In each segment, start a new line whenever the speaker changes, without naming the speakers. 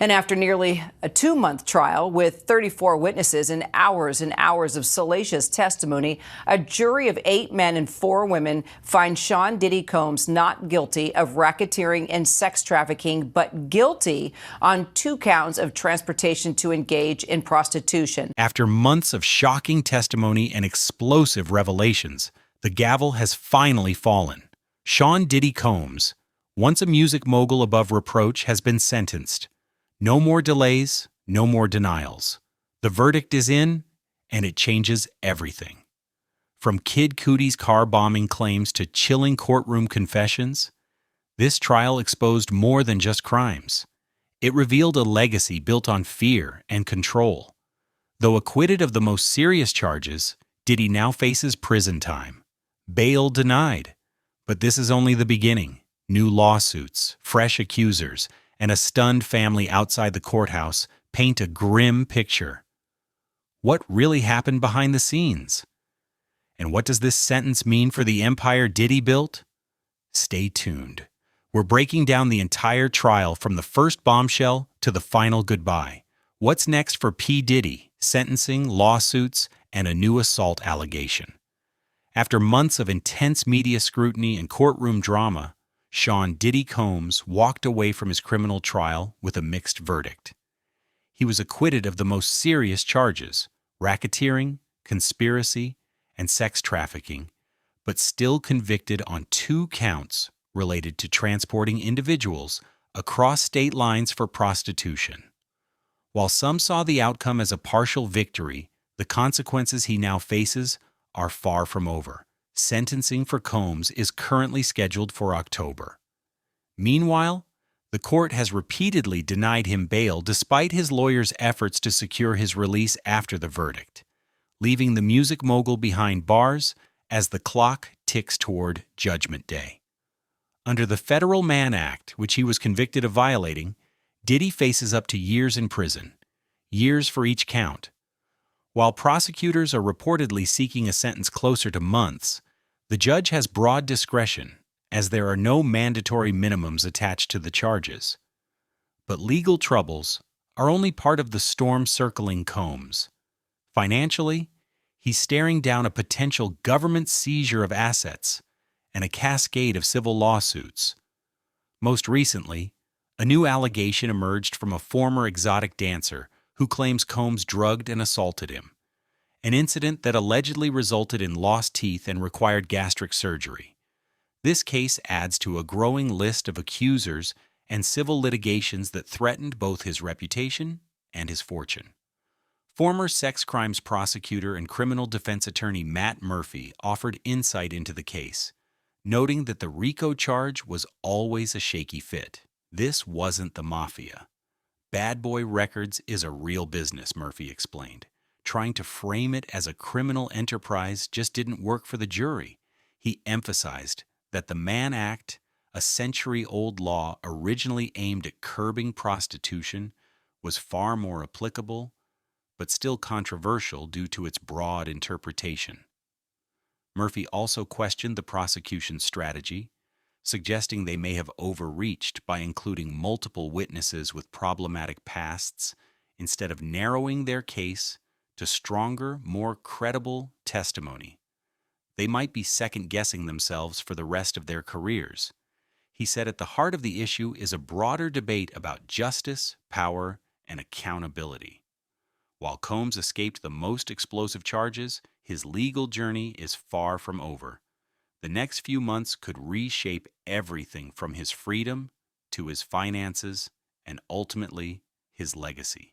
And after nearly a 2-month trial with 34 witnesses and hours of salacious testimony, a jury of 8 men and 4 women finds Sean Diddy Combs not guilty of racketeering and sex trafficking, but guilty on 2 counts of transportation to engage in prostitution.
After months of shocking testimony and explosive revelations, the gavel has finally fallen. Sean Diddy Combs, once a music mogul above reproach, has been sentenced. No more delays, no more denials. The verdict is in, and it changes everything. From Kid Cudi's car bombing claims to chilling courtroom confessions, this trial exposed more than just crimes. It revealed a legacy built on fear and control. Though acquitted of the most serious charges, Diddy now faces prison time. Bail denied. But this is only the beginning. New lawsuits, fresh accusers, and a stunned family outside the courthouse paint a grim picture. What really happened behind the scenes? And what does this sentence mean for the empire Diddy built? Stay tuned. We're breaking down the entire trial from the first bombshell to the final goodbye. What's next for P. Diddy? Sentencing, lawsuits, and a new assault allegation. After months of intense media scrutiny and courtroom drama, Sean Diddy Combs walked away from his criminal trial with a mixed verdict. He was acquitted of the most serious charges, racketeering, conspiracy, and sex trafficking, but still convicted on 2 counts related to transporting individuals across state lines for prostitution. While some saw the outcome as a partial victory, the consequences he now faces are far from over. Sentencing for Combs is currently scheduled for October. Meanwhile, the court has repeatedly denied him bail despite his lawyers' efforts to secure his release after the verdict, leaving the music mogul behind bars as the clock ticks toward Judgment Day. Under the Federal Mann Act, which he was convicted of violating, Diddy faces up to years in prison, years for each count. While prosecutors are reportedly seeking a sentence closer to months, the judge has broad discretion, as there are no mandatory minimums attached to the charges. But legal troubles are only part of the storm circling Combs. Financially, he's staring down a potential government seizure of assets and a cascade of civil lawsuits. Most recently, a new allegation emerged from a former exotic dancer who claims Combs drugged and assaulted him, an incident that allegedly resulted in lost teeth and required gastric surgery. This case adds to a growing list of accusers and civil litigations that threatened both his reputation and his fortune. Former sex crimes prosecutor and criminal defense attorney Matt Murphy offered insight into the case, noting that the RICO charge was always a shaky fit. This wasn't the mafia. Bad Boy Records is a real business, Murphy explained. Trying to frame it as a criminal enterprise just didn't work for the jury. He emphasized that the Mann Act, a century-old law originally aimed at curbing prostitution, was far more applicable, but still controversial due to its broad interpretation. Murphy also questioned the prosecution's strategy, suggesting they may have overreached by including multiple witnesses with problematic pasts instead of narrowing their case to stronger, more credible testimony. They might be second-guessing themselves for the rest of their careers. He said at the heart of the issue is a broader debate about justice, power, and accountability. While Combs escaped the most explosive charges, his legal journey is far from over. The next few months could reshape everything from his freedom to his finances and ultimately his legacy.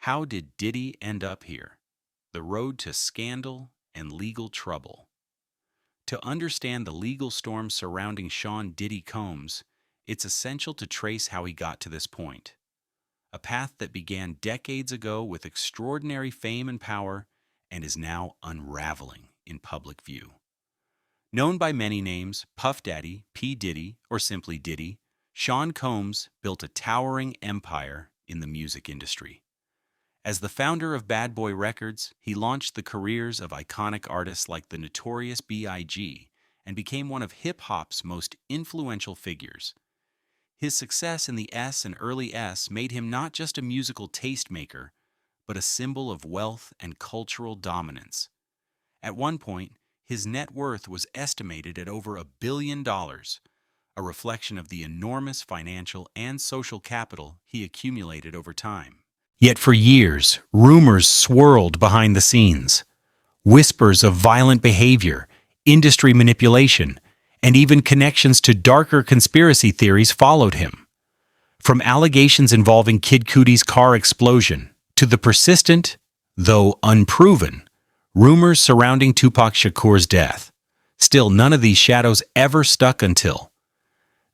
How did Diddy end up here? The road to scandal and legal trouble. To understand the legal storm surrounding Sean Diddy Combs, it's essential to trace how he got to this point. A path that began decades ago with extraordinary fame and power and is now unraveling in public view. Known by many names, Puff Daddy, P. Diddy, or simply Diddy, Sean Combs built a towering empire in the music industry. As the founder of Bad Boy Records, he launched the careers of iconic artists like the Notorious B.I.G. and became one of hip-hop's most influential figures. His success in the S and early S made him not just a musical tastemaker, but a symbol of wealth and cultural dominance. At one point, his net worth was estimated at over $1 billion, a reflection of the enormous financial and social capital he accumulated over time. Yet for years, rumors swirled behind the scenes. Whispers of violent behavior, industry manipulation, and even connections to darker conspiracy theories followed him. From allegations involving Kid Cudi's car explosion to the persistent, though unproven, rumors surrounding Tupac Shakur's death. Still, none of these shadows ever stuck until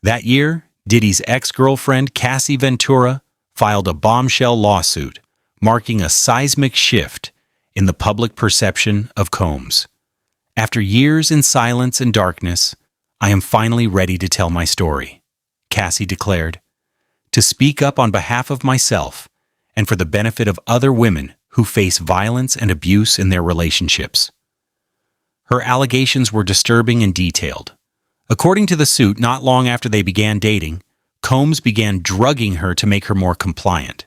that year, Diddy's ex-girlfriend Cassie Ventura filed a bombshell lawsuit, marking a seismic shift in the public perception of Combs. After years in silence and darkness, I am finally ready to tell my story, Cassie declared, to speak up on behalf of myself and for the benefit of other women who face violence and abuse in their relationships. Her allegations were disturbing and detailed. According to the suit, not long after they began dating, Combs began drugging her to make her more compliant.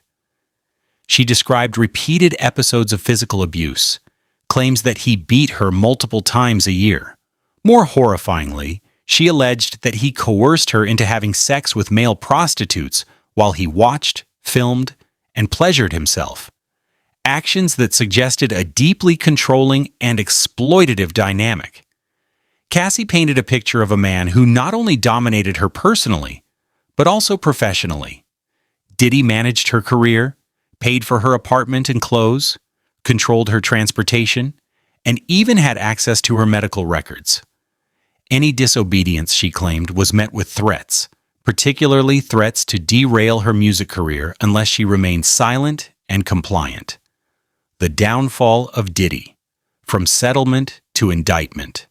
She described repeated episodes of physical abuse, claims that he beat her multiple times a year. More horrifyingly, she alleged that he coerced her into having sex with male prostitutes while he watched, filmed, and pleasured himself. Actions that suggested a deeply controlling and exploitative dynamic. Cassie painted a picture of a man who not only dominated her personally, but also professionally. Diddy managed her career, paid for her apartment and clothes, controlled her transportation, and even had access to her medical records. Any disobedience, she claimed, was met with threats, particularly threats to derail her music career unless she remained silent and compliant. The downfall of Diddy, from settlement to indictment.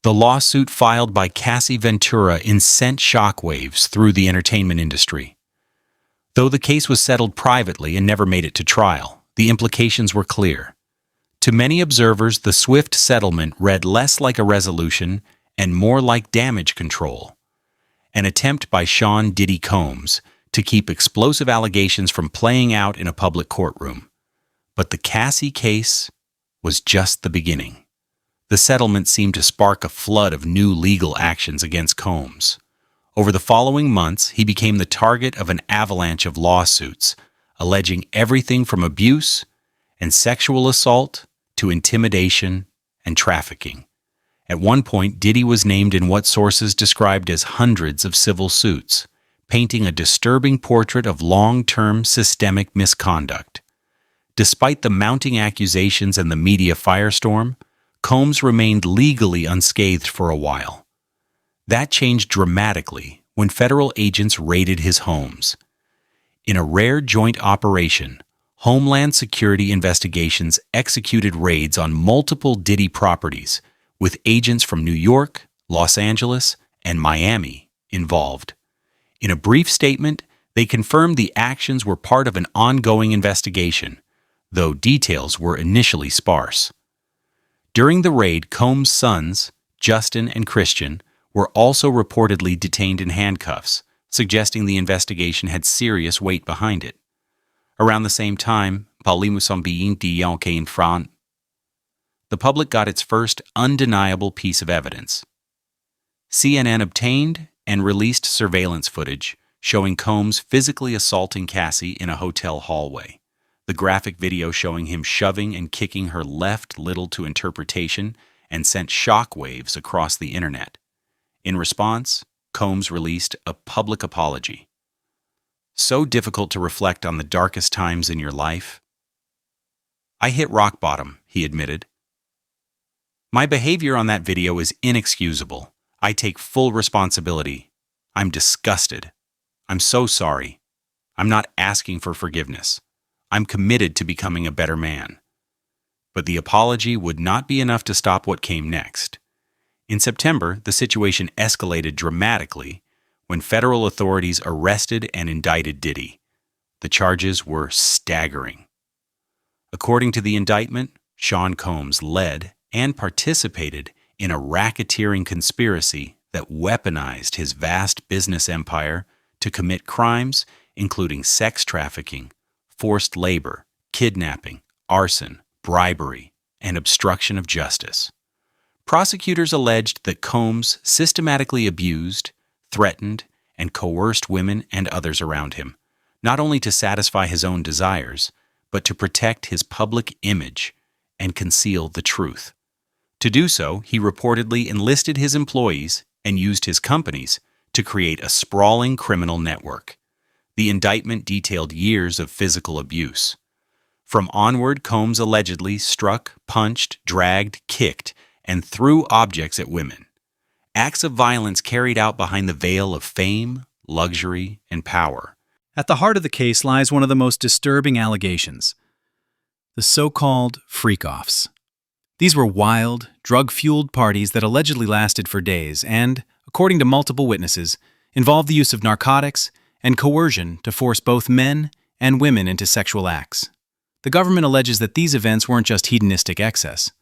The lawsuit filed by Cassie Ventura sent shockwaves through the entertainment industry. Though the case was settled privately and never made it to trial, the implications were clear. To many observers, the swift settlement read less like a resolution and more like damage control, an attempt by Sean Diddy Combs to keep explosive allegations from playing out in a public courtroom. But the Cassie case was just the beginning. The settlement seemed to spark a flood of new legal actions against Combs. Over the following months, he became the target of an avalanche of lawsuits, alleging everything from abuse and sexual assault to intimidation and trafficking. At one point, Diddy was named in what sources described as hundreds of civil suits, painting a disturbing portrait of long-term systemic misconduct. Despite the mounting accusations and the media firestorm, Combs remained legally unscathed for a while. That changed dramatically when federal agents raided his homes. In a rare joint operation, Homeland Security investigations executed raids on multiple Diddy properties, with agents from New York, Los Angeles, and Miami involved. In a brief statement, they confirmed the actions were part of an ongoing investigation, though details were initially sparse. During the raid, Combs' sons, Justin and Christian, were also reportedly detained in handcuffs, suggesting the investigation had serious weight behind it. Around the same time, the public got its first undeniable piece of evidence. CNN obtained and released surveillance footage showing Combs physically assaulting Cassie in a hotel hallway. The graphic video showing him shoving and kicking her left little to interpretation and sent shockwaves across the internet. In response, Combs released a public apology. So difficult to reflect on the darkest times in your life. I hit rock bottom, he admitted. My behavior on that video is inexcusable. I take full responsibility. I'm disgusted. I'm so sorry. I'm not asking for forgiveness. I'm committed to becoming a better man. But the apology would not be enough to stop what came next. In September, the situation escalated dramatically when federal authorities arrested and indicted Diddy. The charges were staggering. According to the indictment, Sean Combs led and participated in a racketeering conspiracy that weaponized his vast business empire to commit crimes including sex trafficking, forced labor, kidnapping, arson, bribery, and obstruction of justice. Prosecutors alleged that Combs systematically abused, threatened, and coerced women and others around him, not only to satisfy his own desires, but to protect his public image and conceal the truth. To do so, he reportedly enlisted his employees and used his companies to create a sprawling criminal network. The indictment detailed years of physical abuse. From onward, Combs allegedly struck, punched, dragged, kicked, and threw objects at women. Acts of violence carried out behind the veil of fame, luxury, and power.
At the heart of the case lies one of the most disturbing allegations: the so-called freak-offs. These were wild, drug-fueled parties that allegedly lasted for days and, according to multiple witnesses, involved the use of narcotics and coercion to force both men and women into sexual acts. The government alleges that these events weren't just hedonistic excess.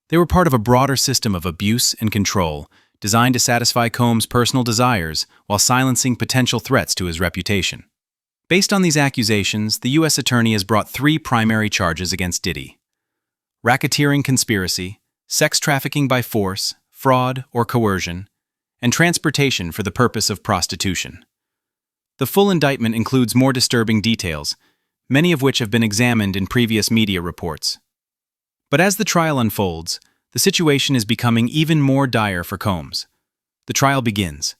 They were part of a broader system of abuse and control designed to satisfy Combs' personal desires while silencing potential threats to his reputation. Based on these accusations, the U.S. Attorney has brought 3 primary charges against Diddy: racketeering conspiracy, sex trafficking by force, fraud, or coercion, and transportation for the purpose of prostitution. The full indictment includes more disturbing details, many of which have been examined in previous media reports. But as the trial unfolds, the situation is becoming even more dire for Combs. The trial begins.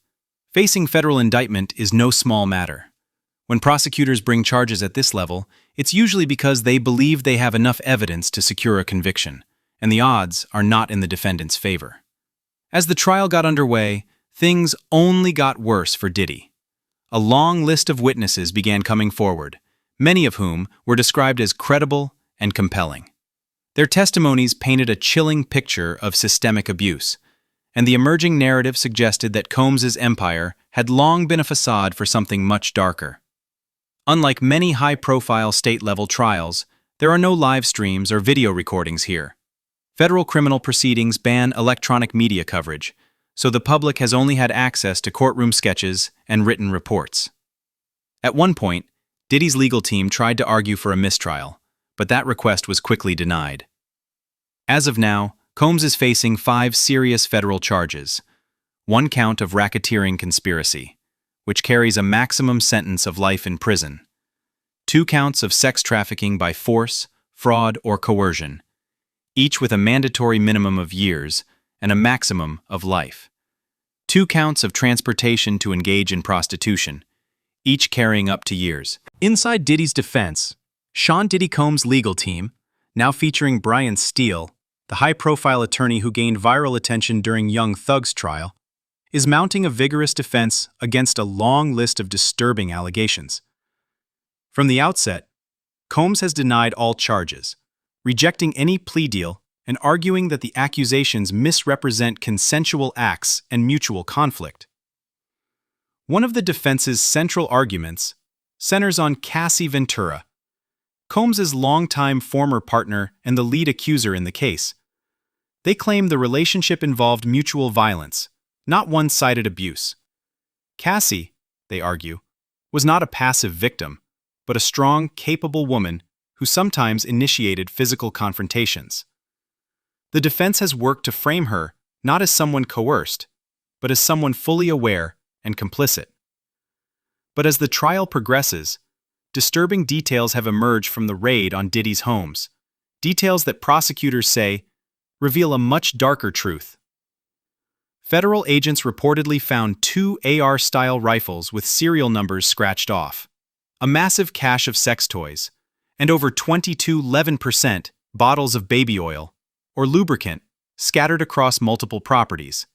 Facing federal indictment is no small matter. When prosecutors bring charges at this level, it's usually because they believe they have enough evidence to secure a conviction, and the odds are not in the defendant's favor. As the trial got underway, things only got worse for Diddy. A long list of witnesses began coming forward, many of whom were described as credible and compelling. Their testimonies painted a chilling picture of systemic abuse, and the emerging narrative suggested that Combs' empire had long been a facade for something much darker. Unlike many high-profile state-level trials, there are no live streams or video recordings here. Federal criminal proceedings ban electronic media coverage, so the public has only had access to courtroom sketches and written reports. At one point, Diddy's legal team tried to argue for a mistrial, but that request was quickly denied. As of now, Combs is facing 5 serious federal charges: 1 count of racketeering conspiracy, which carries a maximum sentence of life in prison; 2 counts of sex trafficking by force, fraud, or coercion, each with a mandatory minimum of years and a maximum of life; 2 counts of transportation to engage in prostitution, each carrying up to years. Inside Diddy's defense, Sean Diddy Combs' legal team, now featuring Brian Steele, the high-profile attorney who gained viral attention during Young Thug's trial, is mounting a vigorous defense against a long list of disturbing allegations. From the outset, Combs has denied all charges, rejecting any plea deal and arguing that the accusations misrepresent consensual acts and mutual conflict. One of the defense's central arguments centers on Cassie Ventura, Combs' longtime former partner and the lead accuser in the case. They claim the relationship involved mutual violence, not one-sided abuse. Cassie, they argue, was not a passive victim, but a strong, capable woman who sometimes initiated physical confrontations. The defense has worked to frame her not as someone coerced, but as someone fully aware and complicit. But as the trial progresses, disturbing details have emerged from the raid on Diddy's homes, details that prosecutors say reveal a much darker truth. Federal agents reportedly found 2 AR-style rifles with serial numbers scratched off, a massive cache of sex toys, and over 22% bottles of baby oil, or lubricant, scattered across multiple properties.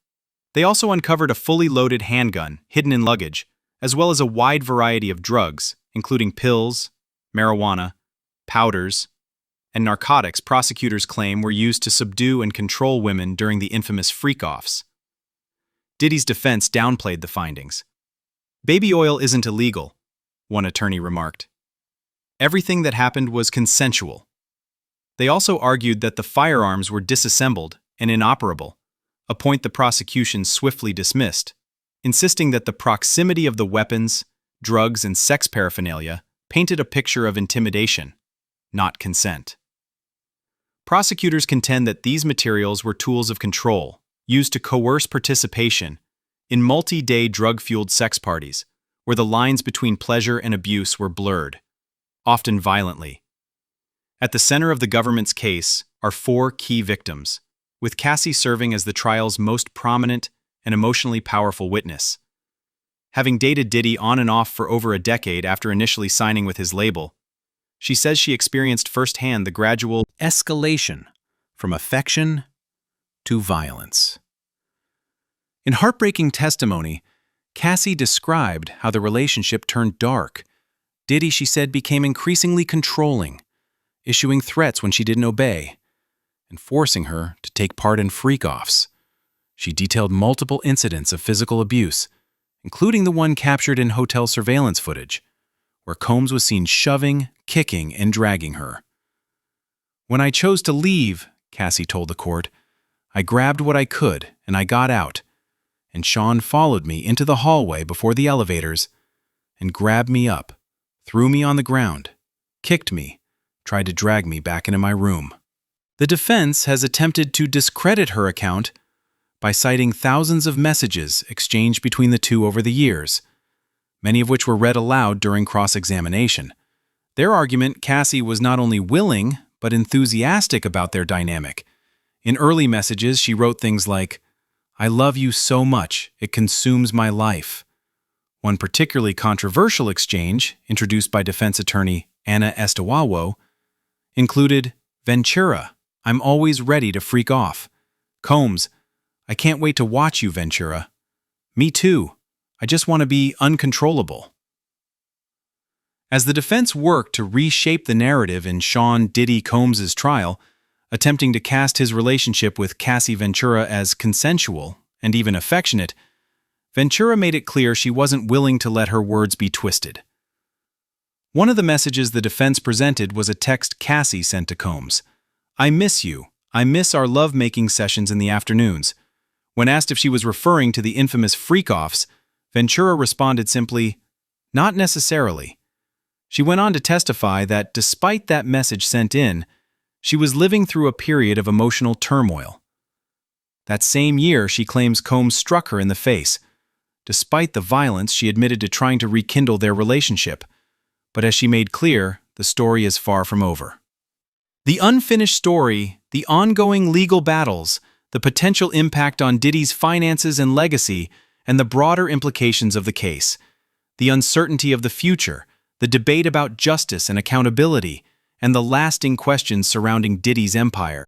They also uncovered a fully loaded handgun hidden in luggage, as well as a wide variety of drugs, including pills, marijuana, powders, and narcotics prosecutors claim were used to subdue and control women during the infamous freak-offs. Diddy's defense downplayed the findings. "Baby oil isn't illegal," one attorney remarked. "Everything that happened was consensual." They also argued that the firearms were disassembled and inoperable, a point the prosecution swiftly dismissed, insisting that the proximity of the weapons drugs, and sex paraphernalia painted a picture of intimidation, not consent. Prosecutors contend that these materials were tools of control, used to coerce participation in multi-day drug-fueled sex parties, where the lines between pleasure and abuse were blurred, often violently. At the center of the government's case are 4 key victims, with Cassie serving as the trial's most prominent and emotionally powerful witness. Having dated Diddy on and off for over a decade after initially signing with his label, she says she experienced firsthand the gradual escalation from affection to violence. In heartbreaking testimony, Cassie described how the relationship turned dark. Diddy, she said, became increasingly controlling, issuing threats when she didn't obey, and forcing her to take part in freak-offs. She detailed multiple incidents of physical abuse, including the one captured in hotel surveillance footage, where Combs was seen shoving, kicking, and dragging her. "When I chose to leave," Cassie told the court, "I grabbed what I could and I got out, and Sean followed me into the hallway before the elevators and grabbed me up, threw me on the ground, kicked me, tried to drag me back into my room." The defense has attempted to discredit her account by citing thousands of messages exchanged between the two over the years, many of which were read aloud during cross-examination. Their argument, Cassie was not only willing, but enthusiastic about their dynamic. In early messages, she wrote things like, "I love you so much, it consumes my life." One particularly controversial exchange, introduced by defense attorney Anna Estawawo, included, "Ventura, I'm always ready to freak off." Combs, "I can't wait to watch you, Ventura." "Me too. I just want to be uncontrollable." As the defense worked to reshape the narrative in Sean Diddy Combs' trial, attempting to cast his relationship with Cassie Ventura as consensual and even affectionate, Ventura made it clear she wasn't willing to let her words be twisted. One of the messages the defense presented was a text Cassie sent to Combs. "I miss you. I miss our love-making sessions in the afternoons." When asked if she was referring to the infamous freak-offs, Ventura responded simply, "Not necessarily." She went on to testify that despite that message sent in, she was living through a period of emotional turmoil. That same year, she claims Combs struck her in the face. Despite the violence, she admitted to trying to rekindle their relationship. But as she made clear, the story is far from over. The unfinished story, the ongoing legal battles, the potential impact on Diddy's finances and legacy, and the broader implications of the case, the uncertainty of the future, the debate about justice and accountability, and the lasting questions surrounding Diddy's empire.